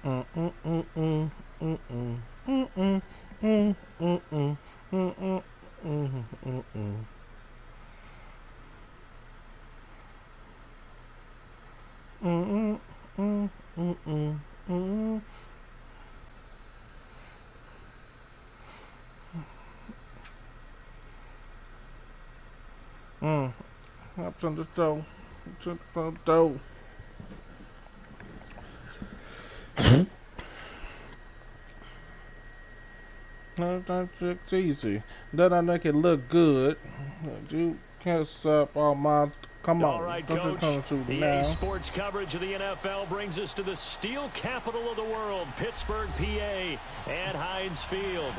Up on the door. To the door. No, that's easy. That I make it look good. You can't stop all my. Come on. All right, Coach. EA Sports coverage of the NFL brings us to the steel capital of the world, Pittsburgh, PA, at Heinz Field.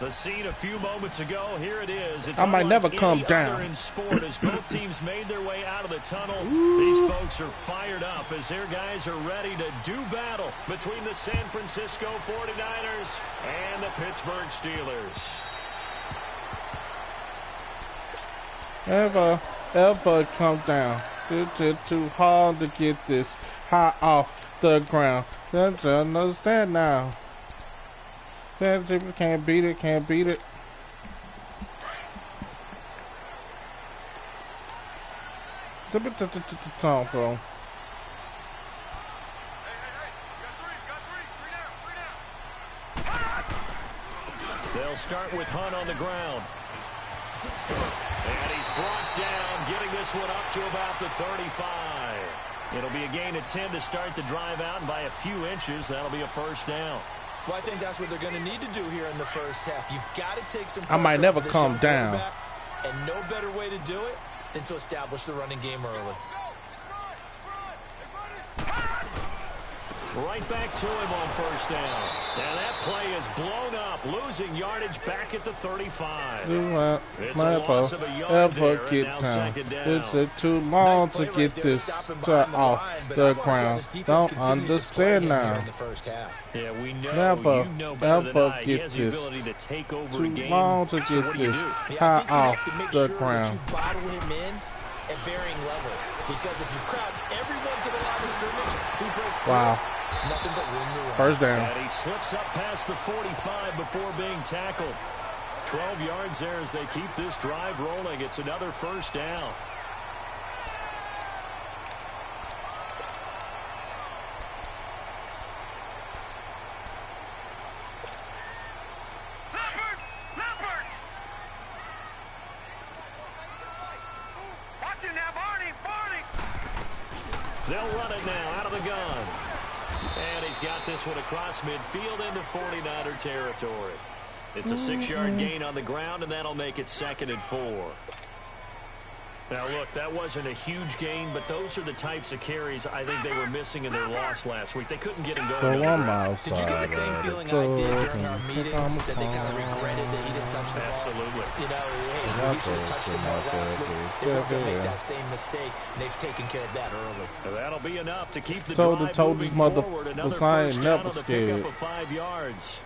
The scene a few moments ago, here it is. It's I might never come down. In sport, as both teams made their way out of the tunnel, these folks are fired up as their guys are ready to do battle between the San Francisco 49ers and the Pittsburgh Steelers. Ever come down. It's too hard to get this high off the ground. Don't you understand now? Can't beat it, can't beat it. Come bro. They'll start with Hunt on the ground. And he's brought down, getting this one up to about the 35. It'll be a gain of 10 to start the drive out, and by a few inches, that'll be a first down. Well, I think that's what they're going to need to do here in the first half. You've got to take some. I might never calm down. And no better way to do it than to establish the running game early. Right back to him on first down. And that play is blown up, losing yardage back at the 35. It's a loss of a yard there, and now second down. It's too long to get this off the ground. Don't understand now. Yeah, we know. You know better than I. He has the ability to take over a game. Too long to get this high off the ground. You bottle him in at varying levels, because if you crowd everyone to the line of scrimmage, if he breaks through, there's nothing but room to run. First down. And he slips up past the 45 before being tackled. 12 yards there as they keep this drive rolling. It's another first down. They'll run it now out of the gun. And he's got this one across midfield into 49er territory. It's a 6-yard gain on the ground, and that'll make it 2nd and 4. Now, look, that wasn't a huge gain, but those are the types of carries I think they were missing in their loss last week. They couldn't get him going. Did you get the same feeling I did during our meetings, that they kind of regretted that he didn't touch the ball? Absolutely. You know, hey, he should have touched the ball last week. They weren't going to make that same mistake, and they've taken care of that early. Now, that'll be enough to keep the drive moving forward. Another first down on the pickup of 5 yards.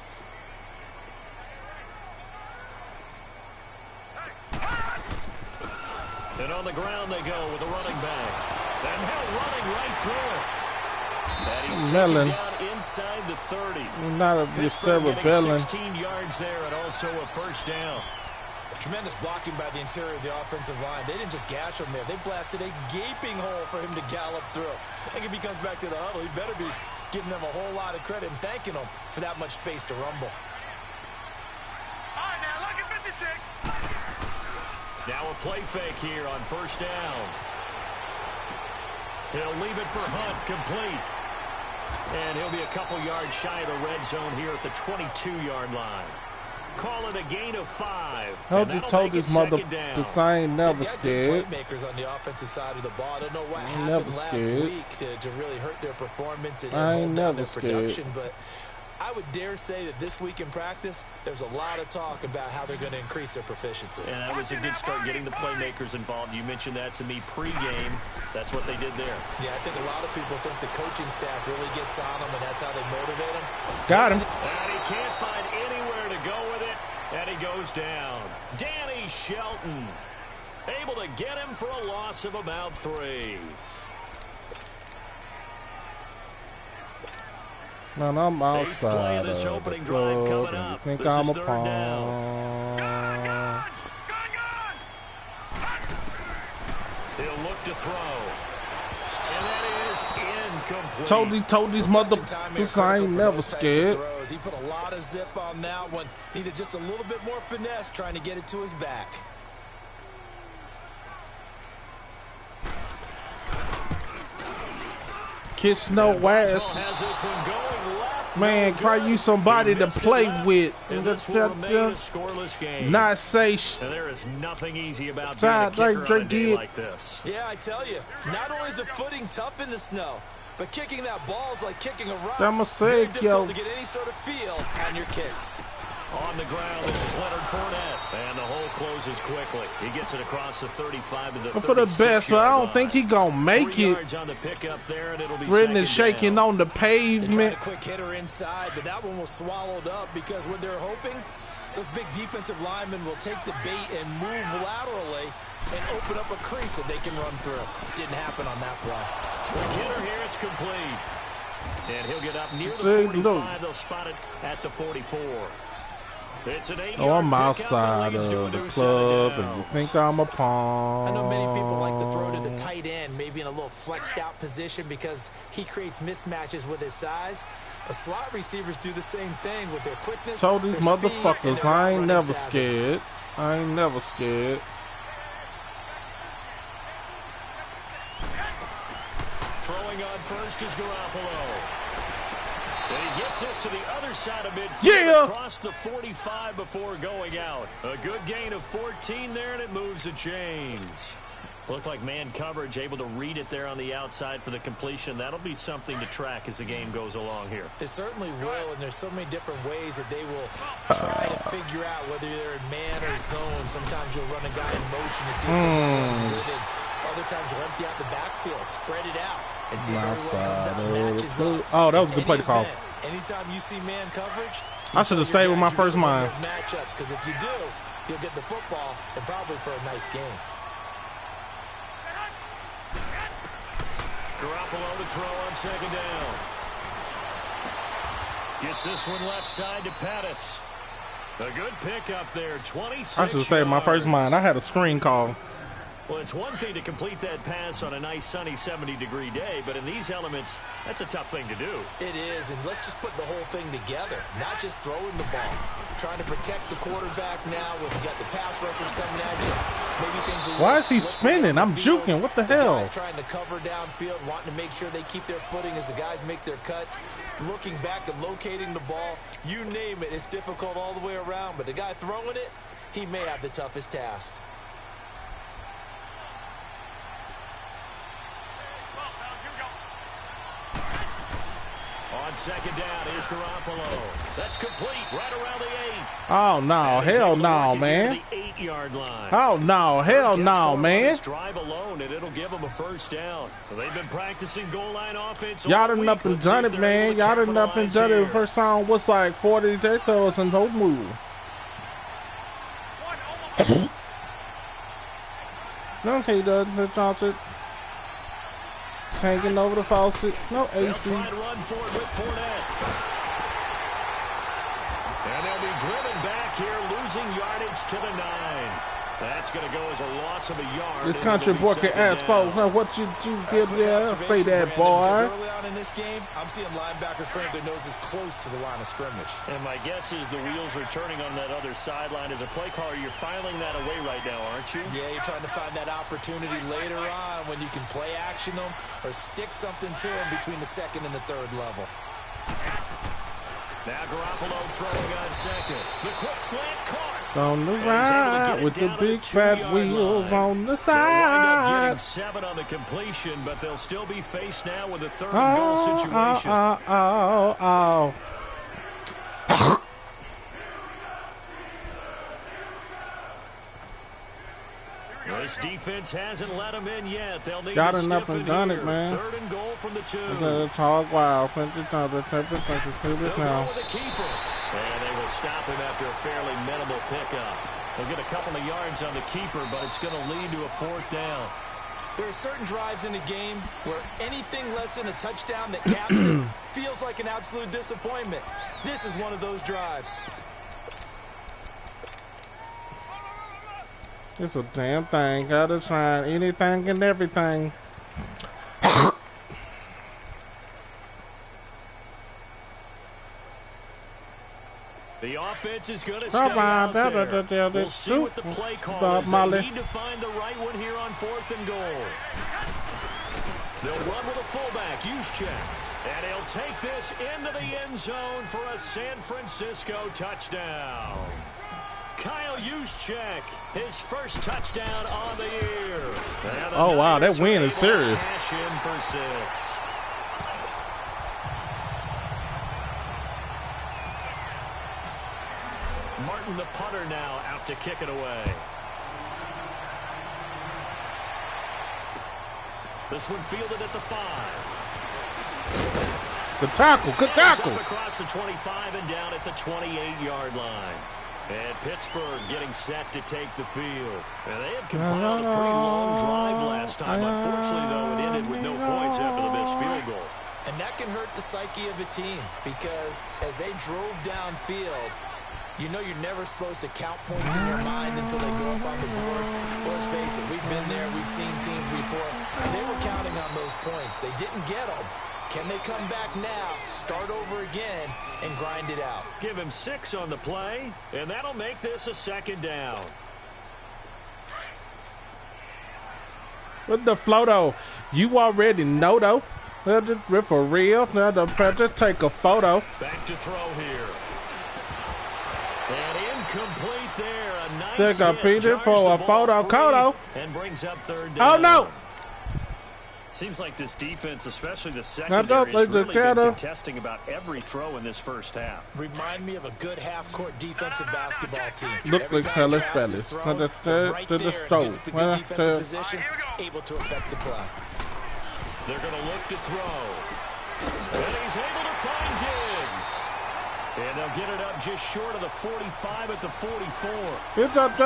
And on the ground they go with a running back. And now running right through it. And he's taken down inside the 30. Not a Pittsburgh 16 yards there and also a first down. Tremendous blocking by the interior of the offensive line. They didn't just gash him there. They blasted a gaping hole for him to gallop through. I think if he comes back to the huddle, he better be giving them a whole lot of credit and thanking them for that much space to rumble. All right, now look at 56. Now a play fake here on first down. He'll leave it for Hunt, complete. And he'll be a couple yards shy of the red zone here at the 22-yard line. Call it a gain of 5. I hope you told his mother the sign never scared. Playmakers on the offensive side of the ball. I don't know what happened last week to really hurt their performance and hold down their production, but I would dare say that this week in practice, there's a lot of talk about how they're going to increase their proficiency. And that was a good start, getting the playmakers involved. You mentioned that to me pregame. That's what they did there. Yeah, I think a lot of people think the coaching staff really gets on them, and that's how they motivate them. Got him. And he can't find anywhere to go with it, and he goes down. Danny Shelton able to get him for a loss of about 3. Man, I'm outside of this the opening drive coming club. up. You think This I'm is a third pawn? He'll look to throw. And that is incomplete. Told these motherfuckers I ain't never scared. He put a lot of zip on that one. Needed just a little bit more finesse trying to get it to his back. Kiss no ass. Man, try use somebody to play with. Not say there is nothing easy about being a kicker on a day like this. Yeah, I tell you, not only is the footing tough in the snow, but kicking that ball is like kicking a rock. I'm a Very sick, difficult yo. to get any sort of feel on your kicks. On the ground, this is Leonard Fournette. And the hole closes quickly. He gets it across the 35 to the 36 for the best, but I don't think he gonna make 3 it. yards on the pickup there, and it'll be Written and shaking down. on the They tried pavement. a quick hitter inside, but that one was swallowed up because what they're hoping, those big defensive linemen will take the bait and move laterally and open up a crease that they can run through. Didn't happen on that play. The hitter here, it's complete. And he'll get up near the 45. They'll spot it at the 44. It's an 8-yard I'm outside of the club, and you think I'm a pawn. I know many people like to throw to the tight end, maybe in a little flexed out position because he creates mismatches with his size. But slot receivers do the same thing with their quickness. Told these their speed, and motherfuckers their I ain't route never running scared. I ain't never scared. Throwing on first is Garoppolo. And he gets this to the other side of midfield, Yeah. across the 45 before going out. A good gain of 14 there, and it moves the chains. Looked like man coverage, able to read it there on the outside for the completion. That'll be something to track as the game goes along here. It certainly will, and there's so many different ways that they will try to figure out whether they're in man or zone. Sometimes you'll run a guy in motion to see if someone runs with it. Other times you'll empty out the backfield, spread it out, and see if everyone comes out and matches up. Oh, that was a good play to call. Anytime you see man coverage, I should have stayed with my first mind. matchups, because if you do, you'll get the football and probably for a nice game. Garoppolo to throw on second down. Gets this one left side to Pettis. A good pickup there, 26 I should have stayed with my first mind. I had a screen call. Well, it's one thing to complete that pass on a nice sunny 70-degree day, but in these elements, that's a tough thing to do. It is, and let's just put the whole thing together, not just throwing the ball. Trying to protect the quarterback now when you got the pass rushers coming at you. Maybe things are. Why is he spinning? I'm juking. What the hell? Guys trying to cover downfield, wanting to make sure they keep their footing as the guys make their cuts. Looking back and locating the ball, you name it, it's difficult all the way around. But the guy throwing it, he may have the toughest task. On second down, here's Garoppolo. That's complete, right around the 8. Oh, no. Hell no, man. The 8-yard line. Oh, no. Hell no, man. Drive alone, and it'll give them a first down. They've been practicing goal line offense. Y'all done up and done it, man. Y'all done up and done it. The first song was like 40 days ago and no move. Okay, he doesn't. Johnson. Hanging over the faucet. No AC. They'll try to run for it with Fournette. And they'll be driven back here, losing yardage to the 9. That's going to go as a loss of a yard. This country boy can ask folks, now what you give there? Say that, boy. Early on in this game, I'm seeing linebackers putting their noses close to the line of scrimmage. And my guess is the wheels are turning on that other sideline. As a play caller, you're filing that away right now, aren't you? Yeah, you're trying to find that opportunity later on when you can play action them or stick something to them between the second and the third level. Now Garoppolo throwing on second. The quick slant caught. On the right with the big fat wheels on the They'll wind up getting side. 7 on the completion, but they'll still be faced now with a 3rd and goal situation. Oh. This defense hasn't let them in yet. They'll need Got to enough stiffen and done here. it, man. 3rd and goal from the 2. It's hog wild. Now. They'll go with the keeper. And they will stop him after a fairly minimal pickup. They'll get a couple of yards on the keeper, but it's going to lead to a 4th down. There are certain drives in a game where anything less than a touchdown that caps it feels like an absolute disappointment. This is one of those drives. It's a damn thing. Gotta try anything and everything. The offense is going to stay out there. We'll see what the play call is. They need to find the right one here on 4th and goal. They'll run with a fullback, Juszczyk. And he'll take this into the end zone for a San Francisco touchdown. Kyle Juszczyk, his first touchdown on the year. Oh, wow, that win is serious. Cash in for 6. Martin, the punter, now out to kick it away. This one fielded at the 5. Good tackle, good tackle. Across the 25 and down at the 28-yard line. And Pittsburgh getting set to take the field. And they had compiled a pretty long drive last time. Unfortunately, though, it ended with no points after the missed field goal. And that can hurt the psyche of a team because as they drove downfield, you know you're never supposed to count points in your mind until they go up on the board. Well, let's face it, we've been there, we've seen teams before, and they were counting on those points. They didn't get them. Can they come back now, start over again, and grind it out? Give him 6 on the play, and that'll make this a 2nd down. With the flow, though, you already know, though. For real, now the pressure take a photo. Back to throw here. And incomplete there. A nice they're competing for a photo, Kodo. And brings up 3rd down. Oh, no. Seems like this defense, especially the secondary, has really been contesting about every throw in this first half. Remind me of a good half-court defensive basketball team. Look like Palace. Right there, gets the good defensive position, able to affect the play. They're going to look to throw. And he's able to find Diggs. And they'll get it up just short of the 45 at the 44. It's up.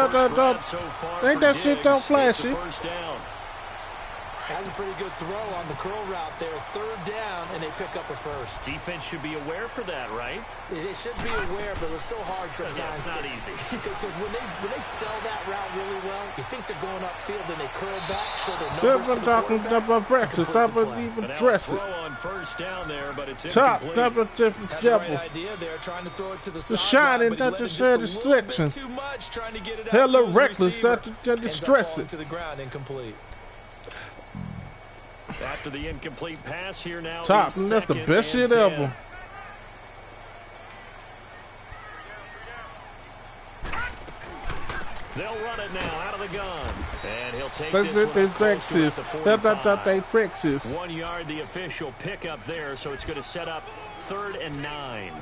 So ain't that shit don't flashy? First down. Has a pretty good throw on the curl route there. 3rd down, and they pick up a first. Defense should be aware for that, right? It should be aware, but it's so hard sometimes. Yeah, it's not easy. Because when they sell that route really well, you think they're going upfield, and they curl back, show their numbers to the quarterback. Breakfast. I would even dress it. On first down there, but it's top, incomplete. Had the right idea there, trying to throw it to the sideline. Shining, not to share distraction. Too much, trying to get it out. Hella reckless, such to stress it. To the ground, incomplete. After the incomplete pass here now. Top, that's the best shit ever. They'll run it now out of the gun. And he'll take this one 1 yard, the official pickup there, so it's going to set up 3rd and 9.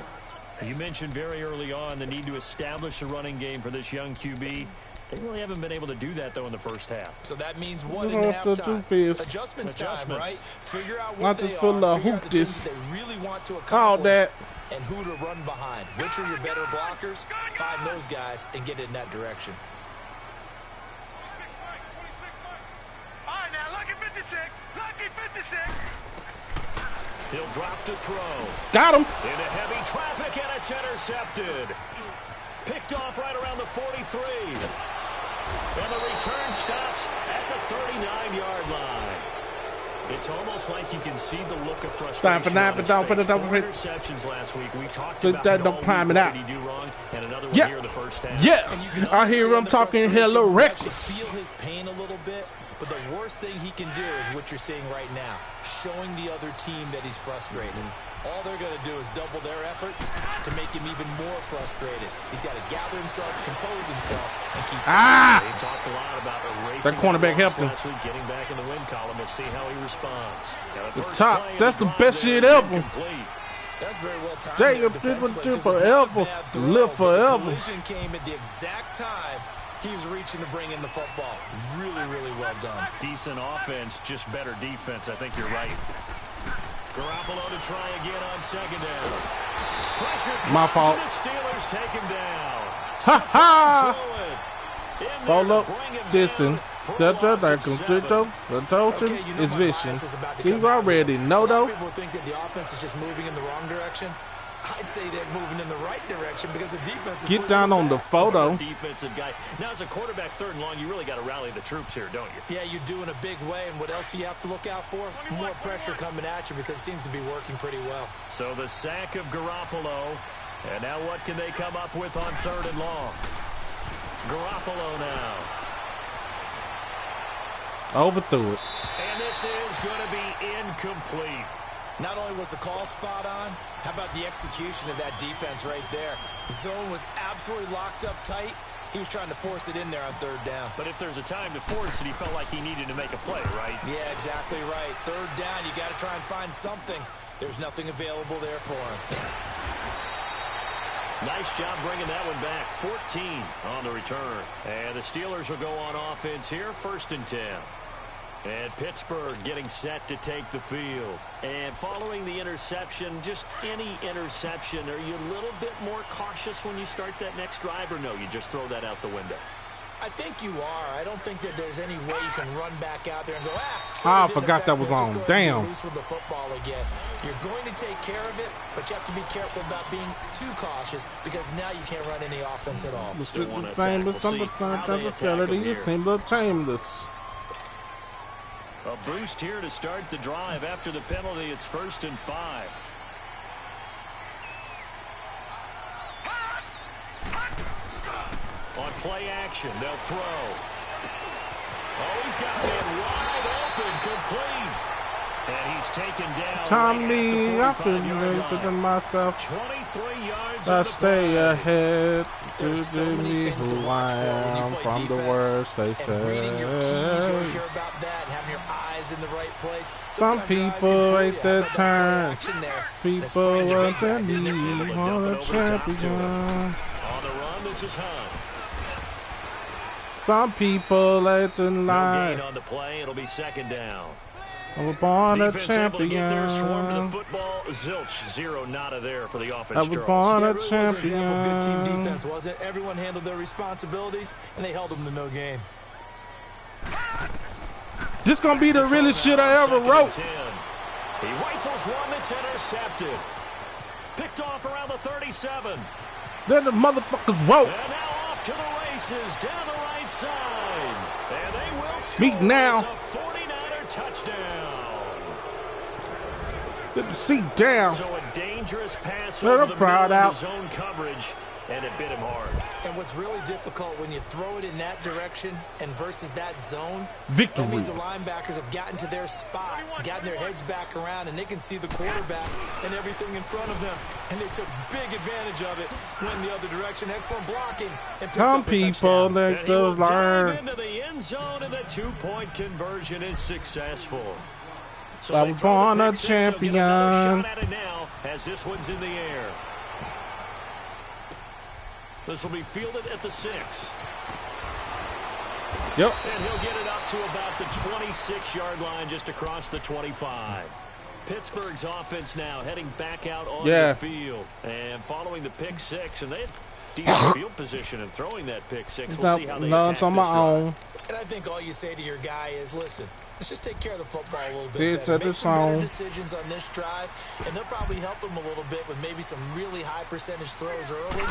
You mentioned very early on the need to establish a running game for this young QB. They really haven't been able to do that, though, in the first half. So that means 1.5 time. Adjustments time, right? Figure out what they are, figure out the things they really want to accomplish, and who to run behind. Which are your better blockers? Find those guys and get in that direction. All right, now, lucky 56. Lucky 56. He'll drop to throw. Got him. Into heavy traffic, and it's intercepted. Picked off right around the 43. And the return stops at the 39-yard line. It's almost like you can see the look of frustration. Interceptions last week. We talked about don't climb it out. Do wrong, and another one here in the first half. Yeah, I hear him talking hella reckless. Feel his pain a little bit, but the worst thing he can do is what you're seeing right now, showing the other team that he's frustrated. All they're going to do is double their efforts to make him even more frustrated. He's got to gather himself, compose himself, and keep They talked a lot about erasing that cornerback helped him. Last week, getting back in the win column. We'll see how he responds. The top, that's the best shit ever. That's very well timed. Do forever, live forever. The collision came at the exact time he was reaching to bring in the football. Really, really well done. Decent offense, just better defense. I think you're right. Garoppolo to try again on 2nd down. Pressure. My fault. The Steelers take him down. Ha ha! Roll up, dissing. for a That's loss that of 7. the total is vision. About to You come out of already it. know, A lot though. of people think that the offense is just moving in the wrong direction. I'd say they're moving in the right direction because the defense is Get down on the back. photo. Defensive guy. Now, as a quarterback, 3rd and long, you really got to rally the troops here, don't you? Yeah, you do in a big way. And what else do you have to look out for? More pressure coming at you because it seems to be working pretty well. So the sack of Garoppolo. And now what can they come up with on 3rd and long? Garoppolo now. Overthrew it. And this is going to be incomplete. Not only was the call spot on, how about the execution of that defense right there? The zone was absolutely locked up tight. He was trying to force it in there on 3rd down. But if there's a time to force it, he felt like he needed to make a play, right? Yeah, exactly right. 3rd down, you got to try and find something. There's nothing available there for him. Nice job bringing that one back. 14 on the return. And the Steelers will go on offense here, 1st and 10. And Pittsburgh getting set to take the field. And following the interception, just any interception, are you a little bit more cautious when you start that next drive, or no, you just throw that out the window? I think you are. I don't think that there's any way you can run back out there and go, I forgot that was on. Damn. Loose with the football again. You're going to take care of it, but you have to be careful about being too cautious because now you can't run any offense at all. Still want to attack. We'll see how they attack him here. A boost here to start the drive. After the penalty, it's 1st and 5. On play action, they'll throw. Oh, he's got man wide open, complete. And he's taken down. Tommy, I feel better than myself. 23 yards. I stay ahead to me who I am from the words they reading your keys, you always say. hear about that and having your eyes in the right place. Some Sometimes your eyes people can wait fool their you. How about that turn. play action there? People want their That's knee Able to on dump a it over the top to champion. him. On the run, this is Hunt. Some people let the No lie. gain on the play. It'll be 2nd down. I was born a Defense able to get there, swarm to the champion. football. Zilch, 0 nada there for the I offense. was Charles. born Yeah, a it really was an example of good team champion. defense, wasn't it? Everyone handled their responsibilities, and they held them to no gain. This gonna be the realest shit I ever 2nd and wrote. 10. He rifles one that's intercepted. Picked off around the 37. Then the motherfuckers woke. And now off to the races down the right side. And they will score. Meet now. It's a 49er touchdown. Get the seat down. So a dangerous pass Let over him the proud middle out. into zone coverage, and it bit him hard. And what's really difficult when you throw it in that direction and versus that zone, Victory. that means the linebackers have gotten to their spot, gotten their heads back around, and they can see the quarterback and everything in front of them. And they took big advantage of it, went in the other direction. Excellent blocking. And picked Some up a people touchdown. like And he to will dive learn. into the end zone, and the 2-point conversion is successful. So I they was throw the born a pick six. They'll get another champion. shot at it now as this one's in the air. This will be fielded at the 6. Yep. And he'll get it up to about the 26-yard line, just across the 25. Pittsburgh's offense now heading back out on the field. And following the pick 6, and they had decent field position in throwing that pick 6. We'll see how they attack It's on this my own. drive. And I think all you say to your guy is, listen, let's just take care of the football a little bit It's better. at the Make some better zone. decisions on this drive, and they'll probably help him a little bit with maybe some really high percentage throws early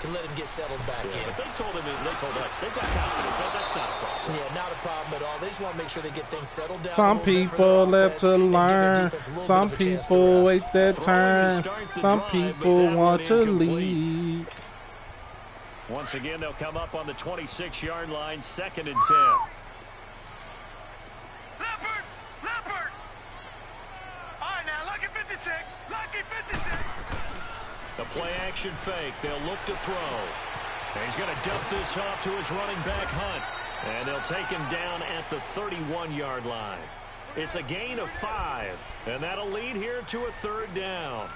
to let him get settled back in. But they told us, they've got confidence. That's not a problem. Yeah, not a problem at all. They just want to make sure they get things settled down. Some people left to learn. Some people wait their turn. Some people want to lead. Once again, they'll come up on the 26-yard line, 2nd and 10. Leopard! All right, now, lucky 56. Lucky 56. The play action fake. They'll look to throw. And he's going to dump this off to his running back, Hunt. And they'll take him down at the 31-yard line. It's a gain of 5. And that'll lead here to a 3rd down.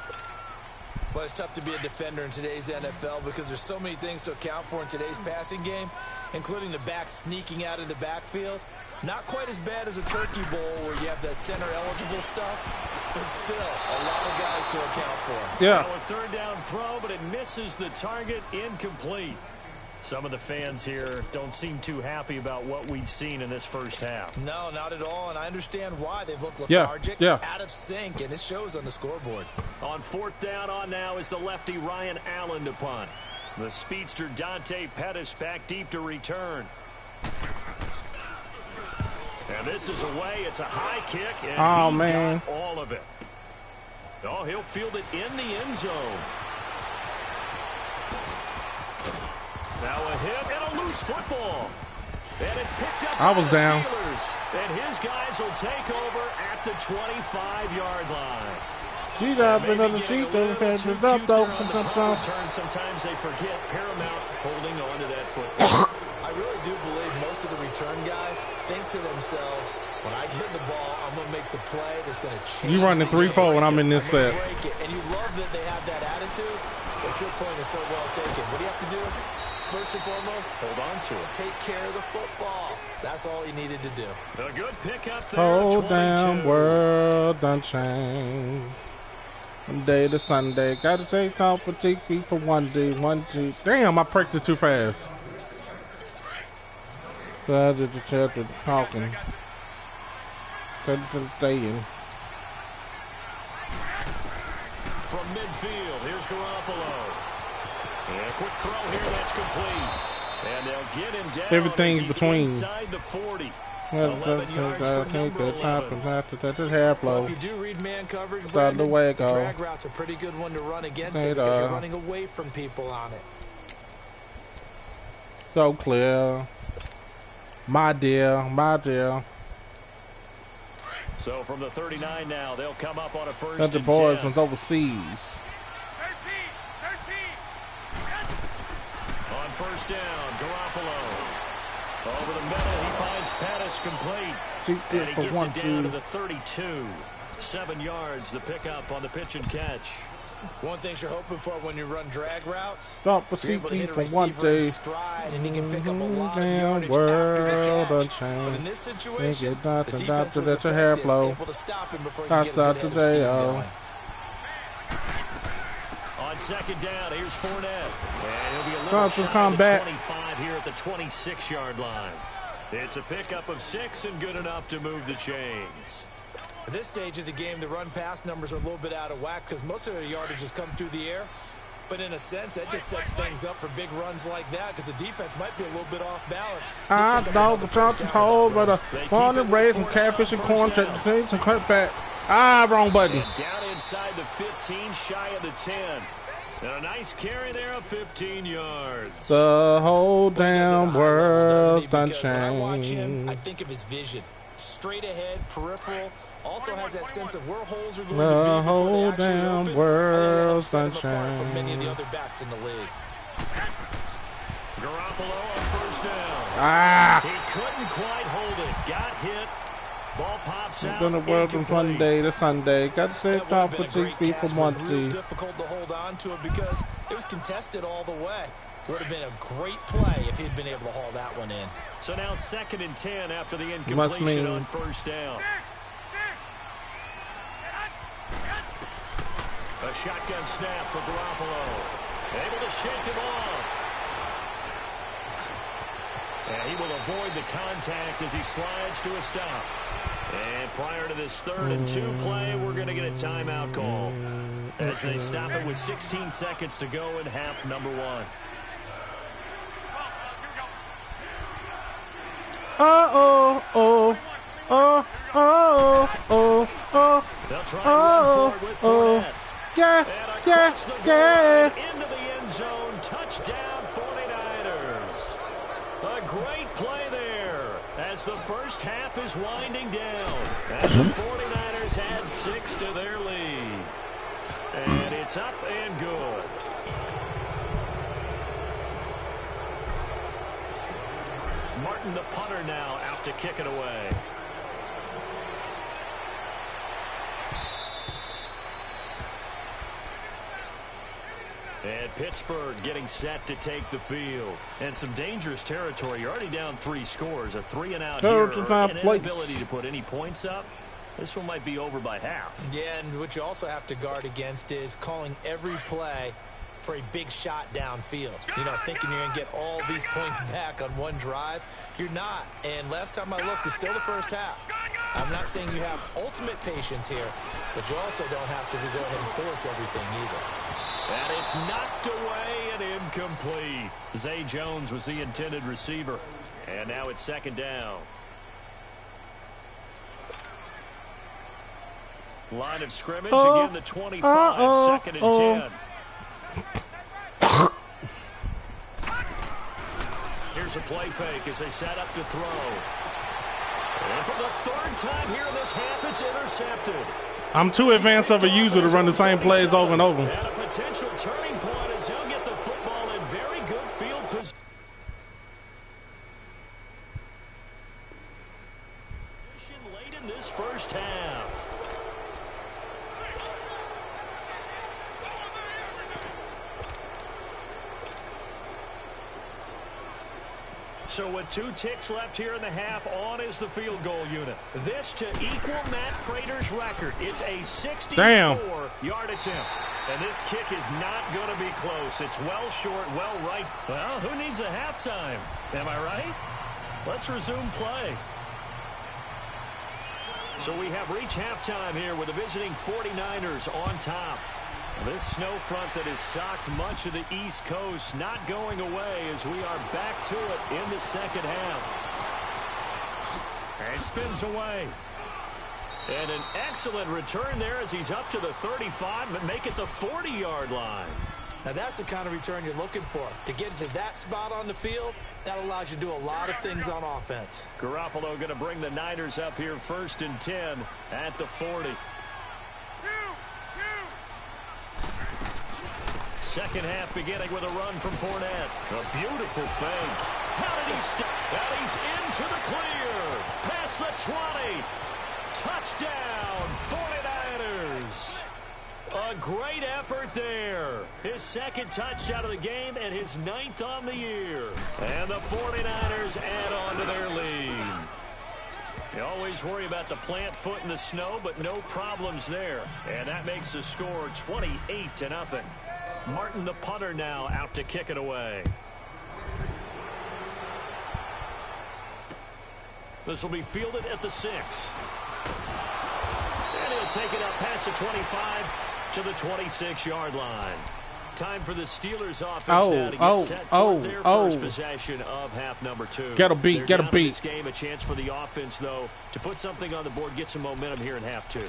Well, it's tough to be a defender in today's NFL because there's so many things to account for in today's passing game, including the back sneaking out of the backfield. Not quite as bad as a turkey bowl where you have the center-eligible stuff, but still a lot of guys to account for. Yeah. Now a 3rd down throw, but it misses the target, incomplete. Some of the fans here don't seem too happy about what we've seen in this first half. No, not at all, and I understand why. They've looked lethargic, out of sync, and it shows on the scoreboard. On 4th down on now is the lefty Ryan Allen to punt. The speedster Dante Pettis back deep to return. And this is away. It's a high kick, and got all of it. Oh, he'll field it in the end zone. Now a hit and a loose football. And it's picked up by the Steelers. And his guys will take over at the 25-yard line. Sometimes they forget paramount holding on to that football. I really do believe most of the return guys think to themselves, when I get the ball, I'm going to make the play that's going to change. You running 3-4 when I'm in this set. And you love that they have that attitude, but your point is so well taken. What do you have to do? First and foremost, hold on to it. Take care of the football. That's all he needed to do. A good pickup there. Whole damn world done changed. From day to Sunday. Gotta take off for TP for 1D, 1G. Damn, I pricked it too fast. So I did the chapter talking. Staying. From midfield, here's Garoppolo. And a quick throw here, that's complete. And they'll get him down. Everything's between. Inside the 40. Well, if you do read man coverage, Brandon, the way it goes. Drag route's a pretty good one to run against it because you're running away from people on it. So clear. My dear, my dear. So from the 39 now, they'll come up on a first That's the and boys 10. from overseas. 13. On first down, Garoppolo. Over the middle, he finds Pettis complete. And he gets it down to the 32. 7 yards, the pickup on the pitch and catch. One thing you're hoping for when you run drag routes, stop for you're able to hit a for receiver in stride, and he can pick up a lot of yardage after the catch. But in this situation, the defense was effective, able to stop him before he can get a good head of steam going. On second down, here's Fournette. And he'll be a little shy of the 25 here at the 26-yard line. It's a pickup of 6 and good enough to move the chains. At this stage of the game, the run-pass numbers are a little bit out of whack because most of their yardage has come through the air. But in a sense, that just sets things up for big runs like that because the defense might be a little bit off balance. I know the Johnson hole, but a corn and raised and catfish and corn check the things and cut back. Wrong button. And down inside the 15, shy of the 10. And a nice carry there of 15 yards. The whole damn world's done changed. When I watch him, I think of his vision. Straight ahead, peripheral. Also has that sense of where holes are going to be before whole they actually damn open. world's Set him done apart from changed. many of the other backs in the league. Garoppolo on first down. He couldn't quite hold it. Got hit. Ball pops out. Been a world from Sunday to Sunday. Got to say top for TP for 1C. It was real difficult to hold on to it because it was contested all the way. Would have been a great play if he'd been able to haul that one in. So now 2nd and 10 after the incompletion on first down. A shotgun snap for Garoppolo. Able to shake him off. And he will avoid the contact as he slides to a stop. And prior to this 3rd and 2 play, we're going to get a timeout call as they stop it with 16 seconds to go in half number 1. They'll try to run forward with Fournette. Yeah. Into the end zone. Touchdown 49ers. A great play there as the first half is winding down. As the 49ers add 6 to their lead. And it's up and good. Martin, the punter, now out to kick it away. And Pittsburgh getting set to take the field. And some dangerous territory. You're already down 3 scores. A 3-and-out here. An inability to put any points up. This one might be over by half. Yeah, and what you also have to guard against is calling every play for a big shot downfield. You know, thinking you're going to get all these points back on one drive. You're not. And last time I looked, it's still the first half. I'm not saying you have ultimate patience here, but you also don't have to go ahead and force everything either. And it's knocked away and incomplete. Zay Jones was the intended receiver. And now it's second down. Line of scrimmage, again the 25, second and 10. Here's a play fake as they set up to throw. And for the third time here in this half, it's intercepted. I'm too advanced of a user to run the same plays over and over. And a potential turning point as he'll get the football in very good field position late in this first half. So with 2 ticks left here in the half, on is the field goal unit. This to equal Matt Prater's record. It's a 64-yard attempt. And this kick is not going to be close. It's well short, well right. Well, who needs a halftime? Am I right? Let's resume play. So we have reached halftime here with the visiting 49ers on top. This snow front that has socked much of the East Coast not going away as we are back to it in the second half. And spins away. And an excellent return there as he's up to the 35, but make it the 40-yard line. Now that's the kind of return you're looking for. To get to that spot on the field, that allows you to do a lot of things on offense. Garoppolo going to bring the Niners up here 1st and 10 at the 40. Second half beginning with a run from Fournette. A beautiful fake. How did he stop? Now he's into the clear. Past the 20. Touchdown, 49ers. A great effort there. His second touchdown of the game and his 9th on the year. And the 49ers add on to their lead. You always worry about the plant foot in the snow, but no problems there. And that makes the score 28-0. Martin, the punter, now out to kick it away. This will be fielded at the 6. And he'll take it up past the 25 to the 26-yard line. Time for the Steelers offense now to get set for their first possession of half number 2. Get a beat, get a beat. This game, a chance for the offense, though, to put something on the board, get some momentum here in half 2.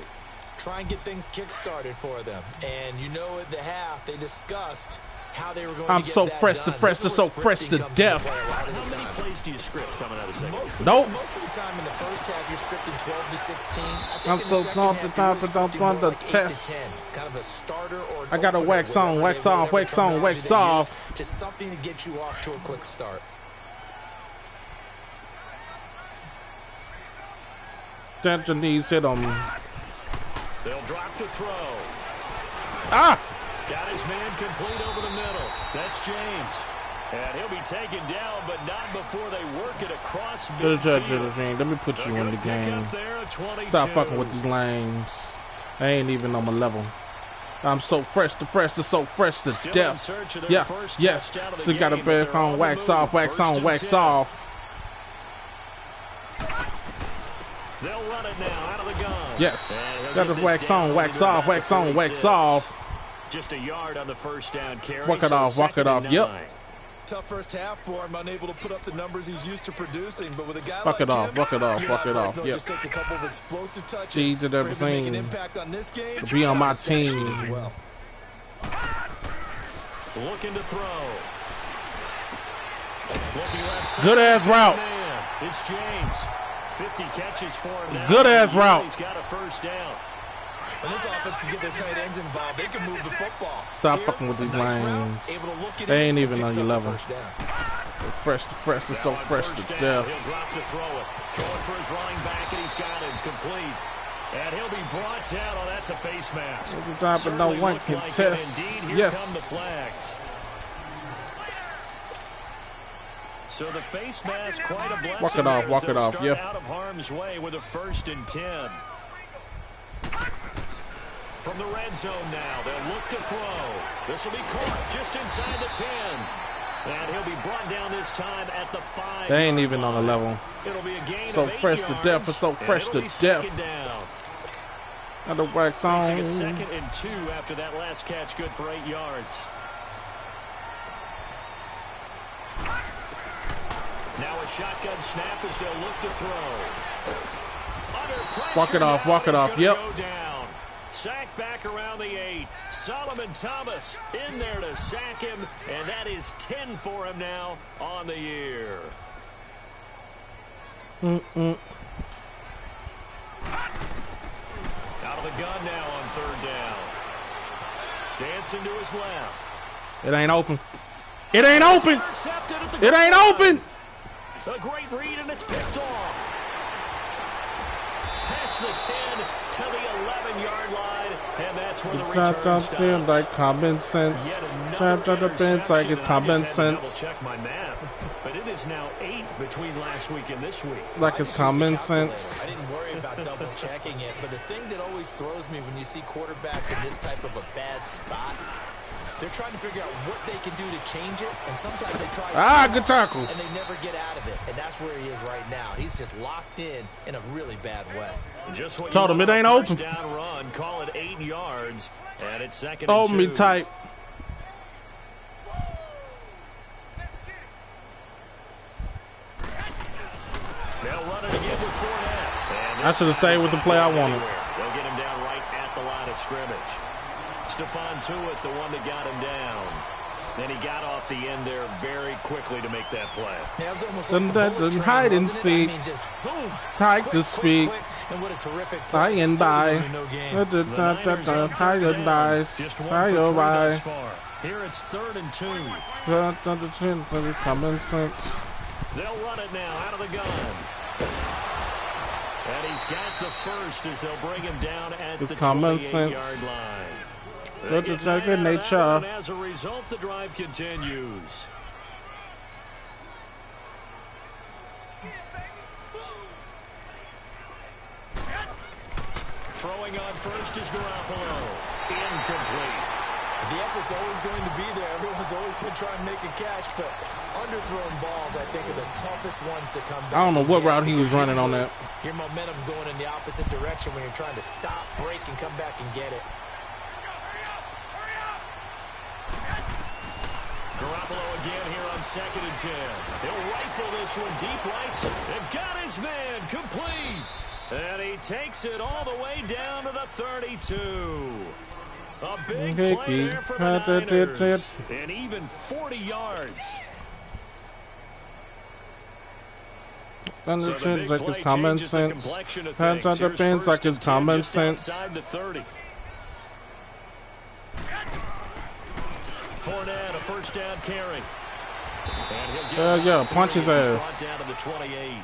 Try and get things kick-started for them. And you know at the half, they discussed how they were going to get so that fresh done. to fresh to so fresh to death. How many plays do you script coming out of the second? Most of the time in the first half, you're scripting 12 to 16. I'm so pumped the time for don't want the test. Kind of a starter or I got to wax on, wax off, wax on, wax off. Just something to get you off to a quick start. That your knees hit on me. They'll drop to throw. Ah! Got his man complete over the middle. That's James. And he'll be taken down, but not before they work it across midfield. Let me put you in the game. Stop fucking with these lanes. I ain't even on my level. I'm so fresh to so fresh to death. Yeah, yes. So got a back on, wax off, wax on, wax off. They'll run it now out of the gun. Yes. Got to wax on, wax off, wax on, wax off. Just a yard on the first down carry. Walk it off, walk it off. Yep. Tough first half for him, unable to put up the numbers he's used to producing, but with a guy walk like it off, him, walk it off, walk it off. Yep. Just takes a couple of explosive touches He did everything to make an impact on this game. to be on my team. As well. Looking to throw. Looking left side. Good ass route. It's James. 50 catches for him now. Good ass route. He's got a first down. When this offense can get their tight ends involved, they can move the football. Stop fucking with these lanes. They ain't even on your level. Fresh to fresh is so fresh to death. He'll drop to throw it. Throwing for his running back, and he's got it complete. And he'll be brought down. Oh, that's a face mask. Dropping no one can test. Yes. Come the flags. So the face mask, quite a blessing. Walk it off, walk it off. Yep. Out of harm's way with a 1st and 10. From the red zone now, they'll look to throw. This will be caught just inside the 10. And he'll be brought down this time at the 5. They ain't even on the level. It'll be a gain So of 8 fresh yards, to death. It's so fresh to death. Down. Got the wax on. Facing a 2nd and 2 after that last catch, good for 8 yards. Now a shotgun snap as they'll look to throw. Walk it off, walk it off. Yep. Sack back around the 8. Solomon Thomas in there to sack him, and that is 10 for him now on the year. Out of the gun now on 3rd down. Dancing to his left. It ain't open. It ain't open. It ain't open. A great read, and it's picked off. Past the 10 to the 11-yard line, and that's where the return stops. Like common sense. Like it's common sense. Check my math, but it is now 8 between last week and this week. Like it's common sense. I didn't worry about double checking it, but the thing that always throws me when you see quarterbacks in this type of a bad spot, they're trying to figure out what they can do to change it, and sometimes they try good tackle, and they never get out of it, and that's where he is right now. He's just locked in a really bad way. Just what told him it ain't open. Down run, call it 8 yards, and it's 2nd and 2. Hold me tight. They'll run it again with Fournette. I should have stayed with the play I wanted. They'll get him down right at the line of scrimmage. Stephon Tuitt, the one that got him down. Then he got off the end there very quickly to make that play. Yeah, it was almost like hide and seek. Hide to speak. And what a terrific high and by. High and by. High and by. Here it's 3rd and 2. Common sense. They'll run it now out of the gun. And he's got the first as they'll bring him down at the 28-yard line. Good nature. And as a result, the drive continues. Throwing on first is Garoppolo. Incomplete. The effort's always going to be there. Everyone's always going to try and make a catch, but underthrown balls, I think, are the toughest ones to come back. I don't know what route he was running on that. Your momentum's going in the opposite direction when you're trying to stop, break, and come back and get it. Garoppolo again here on 2nd and 10. He'll rifle this one deep right and got his man complete. And he takes it all the way down to the 32. A big play there for the Niners. And even 40 yards. So like it's common sense. Hands on the fence like it's common sense. Fournette, a first down carry. Yeah, punch his ass. Down to the 28.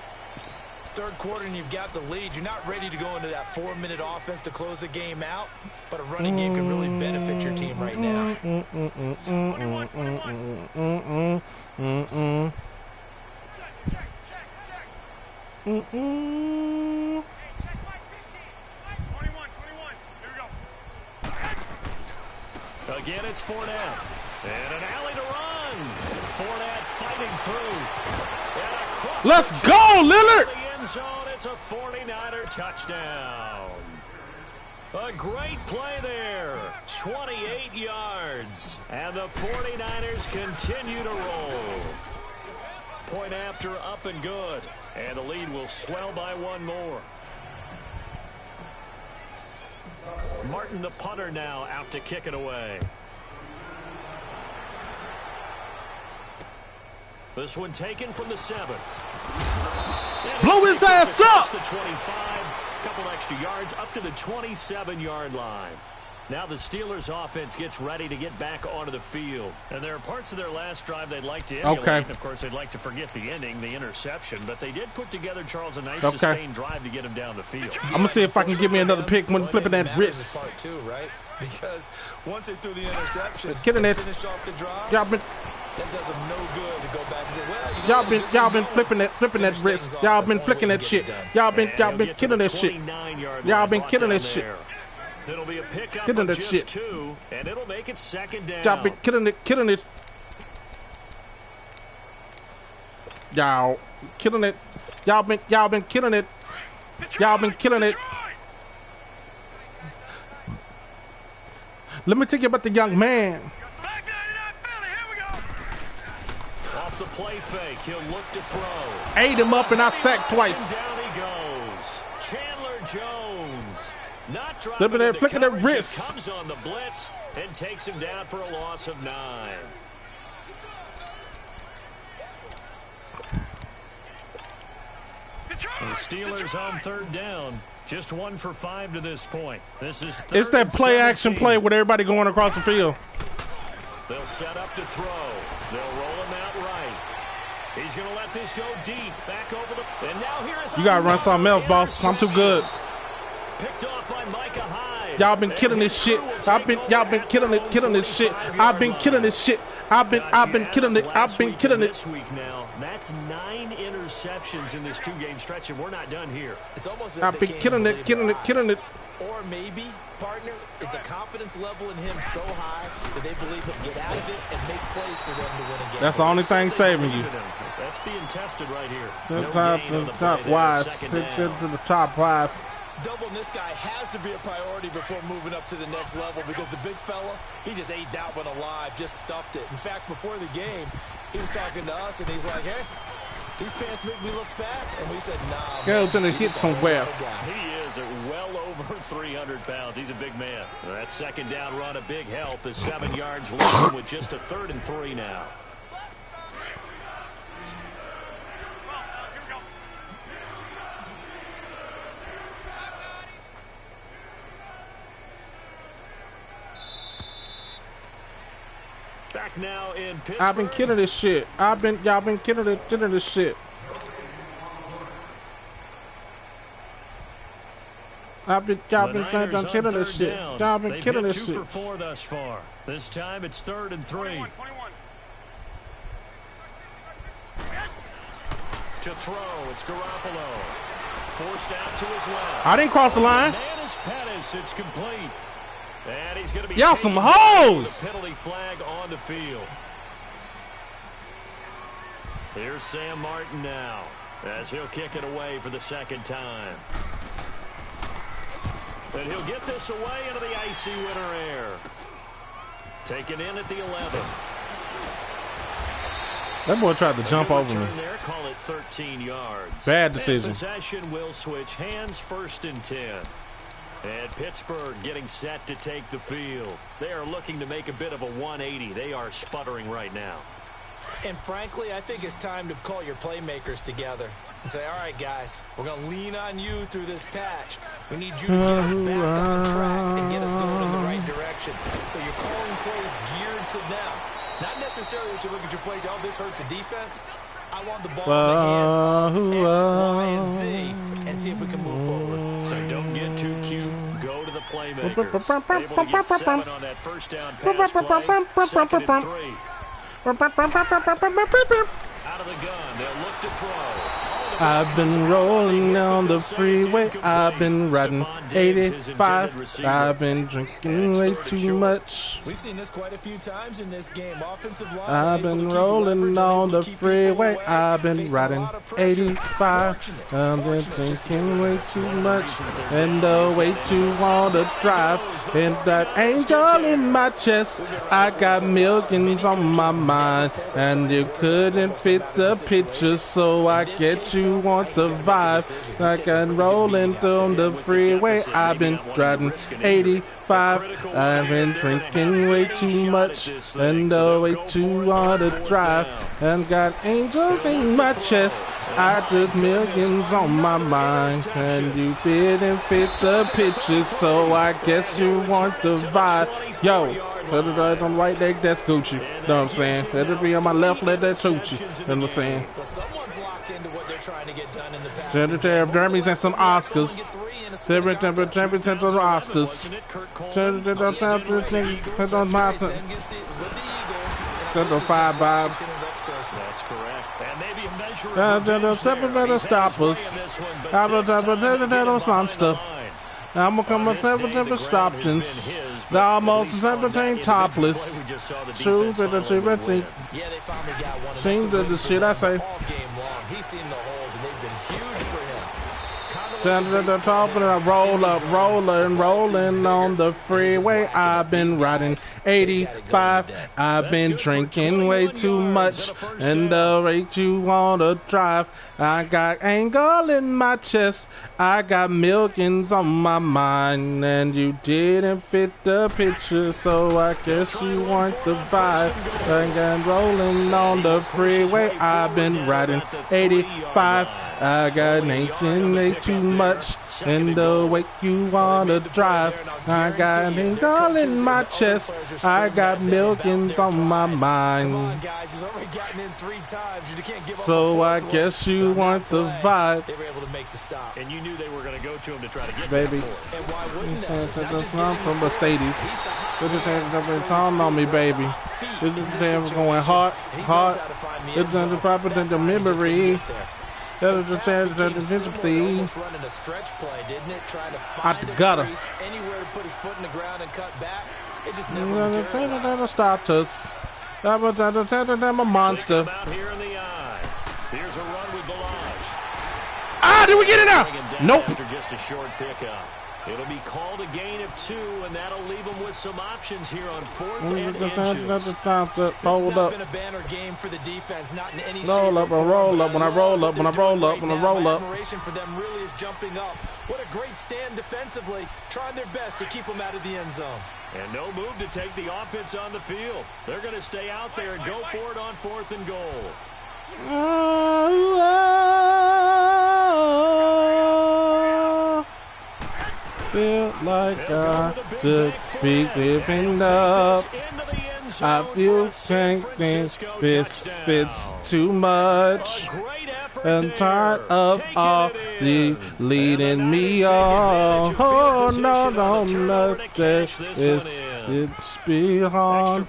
Third quarter and you've got the lead. You're not ready to go into that 4-minute offense to close the game out, but a running game can really benefit your team right now. 21, 21. Hey, check Mike 15. 21. Here we go. Again, it's Fournette. And an alley to run. Fournette fighting through. Let's go, Lillard! The end zone. It's a 49er touchdown. A great play there. 28 yards. And the 49ers continue to roll. Point after, up and good. And the lead will swell by one more. Martin, the punter, now out to kick it away. This one taken from the 7. Blow his ass up! The 25, couple extra yards up to the 27-yard line. Now the Steelers offense gets ready to get back onto the field. And there are parts of their last drive they'd like to emulate. Okay. And of course, they'd like to forget the ending, the interception. But they did put together, Charles, a nice sustained drive to get him down the field. I'm going to see if I can give me another pick when flipping that wrist. Part two, right? Because once they threw the interception, getting it. Finish off the drive. Y'all been, that does them no good to go back and say, well, y'all been flipping that wrist. Y'all been flicking that shit. Y'all been killing that shit. Y'all been killing that shit. It'll be a pickup Get in of that just shit. 2, and it'll make it second down. Y'all been killing it. Y'all killing it. Y'all been killing it. Y'all been killing it. Let me tell you about the young man. Off the play fake, he'll look to throw. Ate him up and I sacked twice. Down he goes. Chandler Jones. Not dropping Flipping that, into flicking that coverage. wrist. He comes on the blitz and takes him down for a loss of 9. And the Steelers on 3rd down. Just 1 for 5 to this point. This is It's that play action play with everybody going across the field. They'll set up to throw. They'll roll him out right. He's going to let this go deep. Back over the... And now here is... You got to run something else, boss. I'm too good. Picked off by Micah Hyde. Y'all been killing this shit. Y'all been killing this shit. I've been killing this shit. I've been killing it. I've been killing it. This week now, that's 9 interceptions in this 2-game stretch, and we're not done here. It's almost I've been killing it. Or maybe, partner, is the confidence level in him so high that they believe he'll get out of it and make plays for them to win a game. That's the only thing saving you. That's being tested right here. To the top wise. To the top wise. Doubling this guy has to be a priority before moving up to the next level because the big fella, he just ate that one alive, just stuffed it. In fact, before the game, he was talking to us, and he's like, hey, these pants make me look fat. And we said, nah, Girl's gonna hit somewhere. He is at well over 300 pounds. He's a big man. That 2nd down run, a big help, is 7 yards leaving with just a 3rd and 3 now. Back now in Pittsburgh. I've been killing this shit. Y'all been killing this shit. Y'all been killing this shit. Y'all been killing this shit. 2 for 4 thus far. This time it's 3rd and 3. 21. To throw, it's Garoppolo. Forced out to his left. I didn't cross the line. Hernandez Pettis, it's complete. And he's going to be y'all some hoes. The penalty flag on the field. Here's Sam Martin now as he'll kick it away for the 2nd time. And he'll get this away into the icy winter air. Taken in at the 11. That boy tried to jump over me. There, call it 13 yards. Bad decision. And possession will switch hands, 1st and 10. And Pittsburgh getting set to take the field. They are looking to make a bit of a 180. They are sputtering right now. And frankly, I think it's time to call your playmakers together and say, all right, guys, we're going to lean on you through this patch. We need you to get us back on track and get us going in the right direction. So you're calling plays geared to them. Not necessarily that you look at your plays, oh, this hurts the defense. I want the ball in the hands of X, Y, and Z and see if we can move forward. So don't get too cute. Go to the playmakers. Able to get 7 on that 1st down pass play. 2nd and 3. Out of the gun, they'll look to throw. I've been rolling down the freeway. I've been riding 85. I've been drinking way too much. We've seen this quite a few times in this game. Offensive line. I've been rolling on the freeway. I've been riding 85. I've been drinking way too much and way too want to drive. And that angel in my chest, I got millions on my mind, and you couldn't fit the picture, so I get you want the vibe. Like I'm rolling down the freeway. I've been driving 85. I've been drinking way too much and way too want to drive. And got angels in my chest. I just millions on my mind, and you didn't fit the picture, so I guess you want the vibe. Yo, put it right on my right leg, that's Gucci. You know what I'm saying? Let it be on my left leg, that's Gucci. You know what I'm saying? Someone's locked into what they're trying to get done in the past. Jeremy's and some Oscars. Jeremy's and some Oscars. Five Bob. That's correct. And maybe a measure Seven better stop us. Monster. I'm gonna come up 17 options. They're almost 17 topless. 2 to the 2 15. Yeah, they finally got one. Seems to the shit I say. All game long. He's seen the holes, and they've been huge for him. Down to the top and I roll up, rolling on the freeway. I've been riding 85. I've been drinking way too much, and the rate you wanna drive. I got angle in my chest. I got millions on my mind, and you didn't fit the picture, so I guess you weren't the vibe. I got rolling on the freeway. I've been riding 85. I got Nathan way too much, and the way you wanna drive. I got angle in my chest. I got millions on my mind. So I guess you want the vibe. They were able to make the stop, and you knew they were going to go to him to try to get baby. And why wouldn't that? That's not from Mercedes. This is calling on me, baby. This is going hard. It's under proper than the memory. That is the chance that the sympathy. Out the gutter. Anywhere to put his foot in the ground and cut back. It just never materialized. Status. I'm a monster. Here's a run with Balaj. Ah, did we get it now? Nope. After just a short pickup. It'll be called a gain of 2, and that'll leave them with some options here on 4th and inches. This has not been a banner game for the defense, not in any roll up, roll up, when I roll up, when I roll up, when I roll up. Admiration for them really is jumping up. What a great stand defensively, trying their best to keep them out of the end zone. And no move to take the offense on the field. They're going to stay out there and go for it on 4th and goal. Feel like I should be giving up. I feel thinking this fits too much. And tired of all the leading me on. Oh no, it's beyond.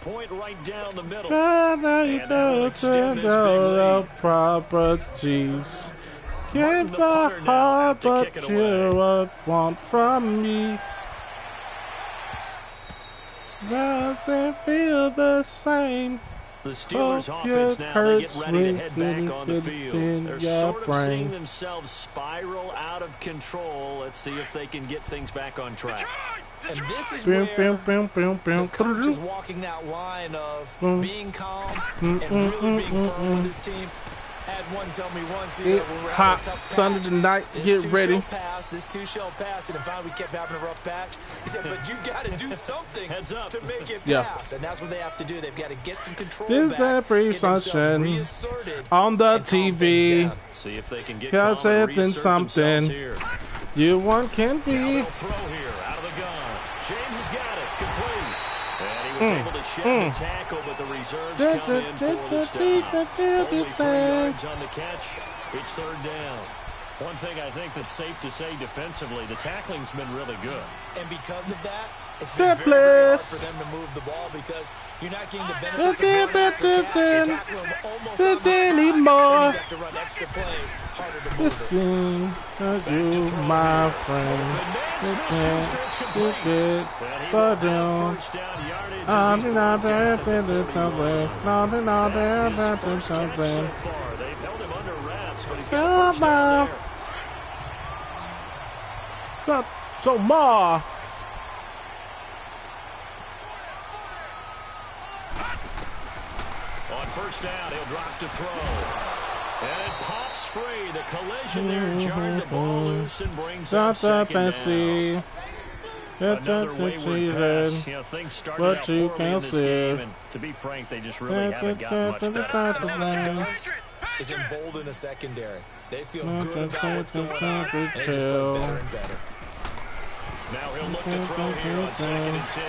The properties. Give my heart, but you would want from me. Doesn't feel the same. The Steelers' offense now, they get ready to head back on the field. They're sort of seeing themselves spiral out of control. Let's see if they can get things back on track. And this is where the coach is walking that line of being calm and really being firm with his team. Had one tell me once, you know, when we're hot Sunday tonight, get ready. This two shall pass, and finally we kept having a rough patch. He said, but you got to do something to make it pass, and that's what they have to do. They've got to get some control back, get themselves reasserted on the TV. See if they can get something. You one can be. Throw here out of the gun. James has got it complete. And he was able to shed the tackle, but the reserves come in for the stop. Only 3 yards on the catch. It's 3rd down. One thing I think that's safe to say defensively, the tackling's been really good. And because of that, it's been very hard for them to move the ball because you're not getting the benefits of running after catch. You're tackling them almost on the spot. You have to run extra plays, harder to move it. You, my friend, you can't do it, but I'm not there to do something. They've held him under wraps, but he's got a first down there. So Ma. On first down, he'll drop to throw. And it pops free. The collision there jarred the ball loose and brings up 2nd down. Another wayward pass. You know, things started out poorly in this game, and to be frank, they just really haven't gotten much better. And all that does is embolden a secondary. They feel good about what's going on, and they just play better and better. Now he'll look to throw here on 2nd and 10.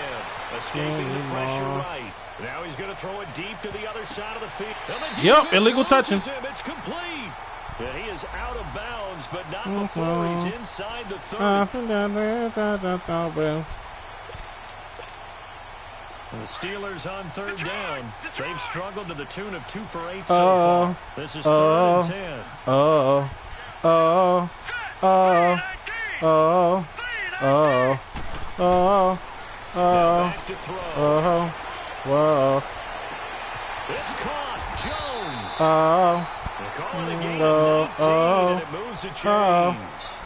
Escaping the pressure right. Now he's going to throw it deep to the other side of the field. Yep, illegal touching. It's complete. And he is out of bounds, but not before he's inside the 30. The Steelers on 3rd down. They've struggled to the tune of 2 for 8 so far. This is 3rd and 10. Oh. Oh. Oh. Oh. Whoa. It's caught. Jones. Oh. Calling the game at 19, and it moves the chains.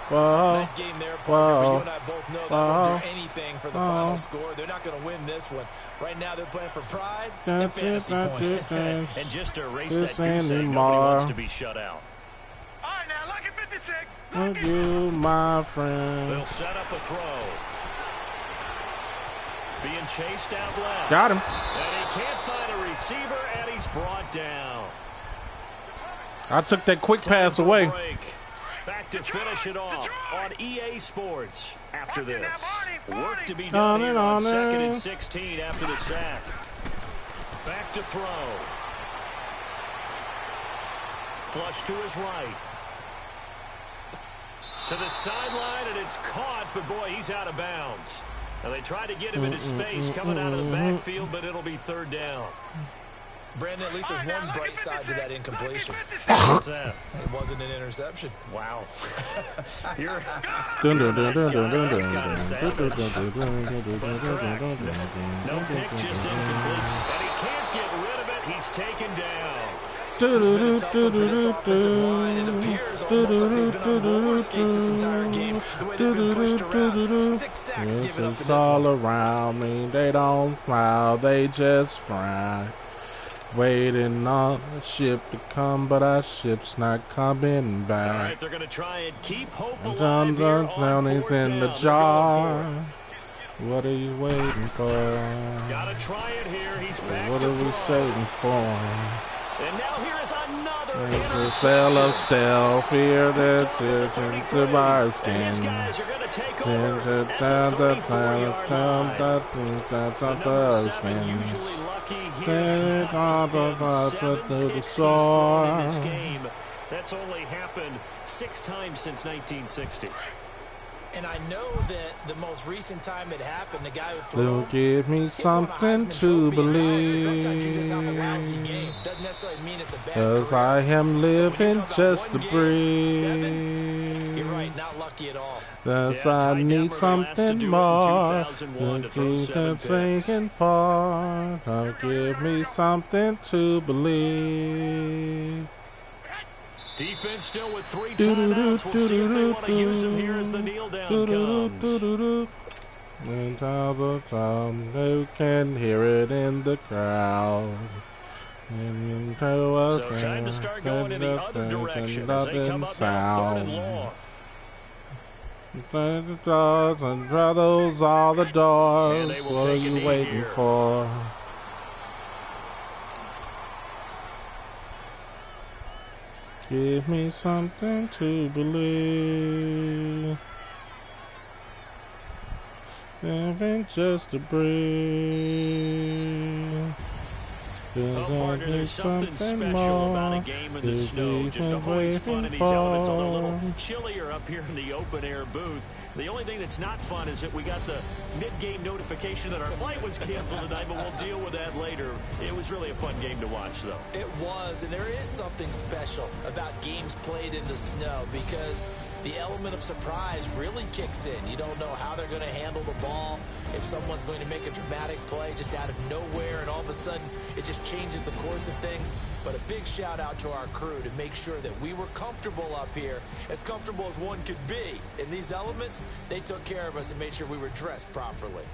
Nice game there, partner, but you and I both know that won't do anything for the final score. They're not going to win this one. Right now, they're playing for pride and fantasy points. And just to erase that goose egg, nobody wants to be shut out. All right, now, lucky 56. Thank you, my friend. They'll set up a throw. Being chased out left. Got him. And he can't find a receiver, and he's brought down. I took that quick pass away. Back to finish it off on EA Sports after this. Work to be done here on 2nd and 16 after the sack. Back to throw. Flush to his right. To the sideline, and it's caught, but boy, he's out of bounds. And they tried to get him into space coming out of the backfield, but it'll be 3rd down. Brandon, at least there's one bright side to that incompletion. What's that? It wasn't an interception. Wow. You're Dun, dun, dun, dun, dun, dun, That's dun, kind of dun, sad. dun, dun, dun, dun, No pick, just incomplete. And he can't get rid of it. He's taken down. It's been a tough one for this offensive line. It appears almost like they've been on roller skates this entire game. The way they've been pushed around. 6 sacks given up in this all one. around me. They don't smile, they just fry. Waiting on the ship to come, but our ship's not coming All back. right, they're going to try and keep hope alive John here on Clowney's 4th in the down. jar. What are you waiting for? Got to try it here. He's back What to are we throw. waiting for? And now here is another It's a interception. cell of stealth, fear that's into my And skin. these guys are going to take over Then at the the 34-yard line. The number 7 usually lucky here. Then He all the got buses 7 to the picks he's thrown in this store. game. That's only happened 6 times since 1960. And I know that the most recent time it happened, the guy who They'll threw give me something to believe. Sometimes you just have a lousy believe. game. Doesn't necessarily mean it's a bad 'Cause career. I am living just to You're breathe. right, not lucky at all. Thus Yeah, I Ty need Detmer last to something do it in more 2001 to to throw keep 7 thinking for. Don't give me something to believe. Defense still with 3 timeouts. We'll see if they want to use him here as the kneel down comes. And all the time you can hear it in the crowd. And So time to start going in the other direction as they come up now 3rd and long. The doors and those all the doors. And they will What are take a you knee waiting here. for? Give me something to believe. Living just to breathe. Well, partner, there's something special about a game in the snow. Just always fun in these elements, although a little chillier up here in the open-air booth. The only thing that's not fun is that we got the mid-game notification that our flight was canceled tonight, but we'll deal with that later. It was really a fun game to watch, though. It was, and there is something special about games played in the snow because the element of surprise really kicks in. You don't know how they're going to handle the ball, if someone's going to make a dramatic play just out of nowhere, and all of a sudden it just changes the course of things. But a big shout out to our crew to make sure that we were comfortable up here, as comfortable as one could be. In these elements, they took care of us and made sure we were dressed properly.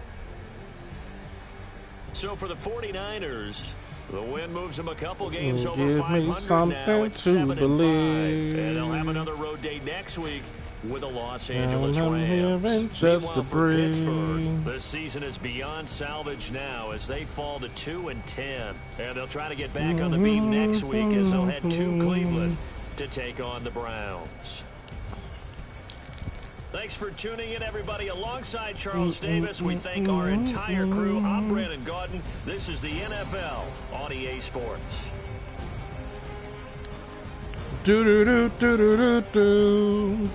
So for the 49ers, the win moves them a couple games over Give 500 me now. something It's to 7-5, believe. and they'll have another road day next week with the Los Angeles I'm living Rams. just Meanwhile, to for breathe. Pittsburgh, this season is beyond salvage now as they fall to 2-10, and they'll try to get back on the beat next week as they'll head to Cleveland to take on the Browns. Thanks for tuning in, everybody. Alongside Charles Davis, we thank our entire crew. I'm Brandon Gaudin. This is the NFL on EA Sports. Do do do do do do do.